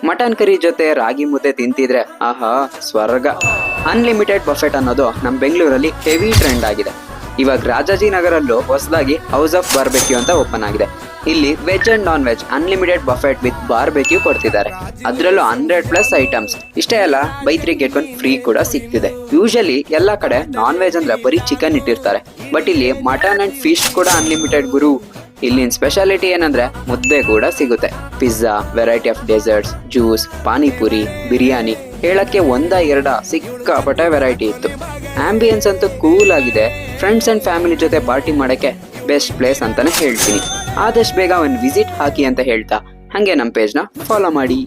Mutton curry ಜೊತೆ ರಾಗಿ ಮುದ್ದೆ ತಿಂತಿದ್ರೆ ಆಹಾ ಸ್ವರ್ಗ. ಅನ್ಲಿಮಿಟೆಡ್ ಬಫೆಟ್ ಅನ್ನೋದು ನಮ್ಮ ಬೆಂಗಳೂರಲ್ಲಿ ಹೆವಿ ಟ್ರೆಂಡ್ ಆಗಿದೆ. ಇವಾಗ ರಾಜಾಜಿನಗರಲ್ಲೂ ಹೊಸದಾಗಿ ಹೌಸ್ ಆಫ್ ಬಾರ್ಬೆಕ್ಯೂ ಅಂತ ಓಪನ್ ಆಗಿದೆ. ಇಲ್ಲಿ veg and non veg unlimited Buffett with barbecue ಕೊಡ್ತಿದ್ದಾರೆ. ಅದರಲ್ಲೂ 100+ ಐಟಮ್ಸ್. ಇಷ್ಟೇ ಅಲ್ಲ, ಬೈ 3 get 1 ಫ್ರೀ ಕೂಡ ಸಿಗ್ತಿದೆ. ಯೂಶಲಿ ಎಲ್ಲಾ ಕಡೆ ನಾನ್ ವೆಜ್ ಅಂದ್ರೆ ಬರೀ ಚಿಕನ್ ಇಟ್ಟಿರ್ತಾರೆ, ಬಟ್ ಇಲ್ಲಿ ಮಟನ್ ಅಂಡ್ ಫಿಶ್ ಕೂಡ ಅನ್ಲಿಮಿಟೆಡ್ ಗುರು. ಇಲ್ಲಿನ ಸ್ಪೆಷಾಲಿಟಿ ಏನಂದ್ರೆ ಮುದ್ದೆ ಕೂಡ ಸಿಗುತ್ತೆ. Pizza, variety of deserts, juice, panipuri, biryani, ಹೇಳಕ್ಕೆ 1-2 ಸಿಕ್ಕಾಪಟ್ಟೆ ವೆರೈಟಿ ಇತ್ತು. ಆಂಬಿಯನ್ಸ್ ಅಂತೂ ಕೂಲ್ ಆಗಿದೆ. ಫ್ರೆಂಡ್ಸ್ ಅಂಡ್ ಫ್ಯಾಮಿಲಿ ಜೊತೆ ಪಾರ್ಟಿ ಮಾಡಕ್ಕೆ ಬೆಸ್ಟ್ ಪ್ಲೇಸ್ ಅಂತಾನೆ ಹೇಳ್ತೀನಿ. ಆದಷ್ಟು ಬೇಗ ಒಂದು ವಿಸಿಟ್ ಹಾಕಿ ಅಂತ ಹೇಳ್ತಾ, ಹಾಗೆ ನಮ್ಮ ಪೇಜ್ನ ಫಾಲೋ ಮಾಡಿ.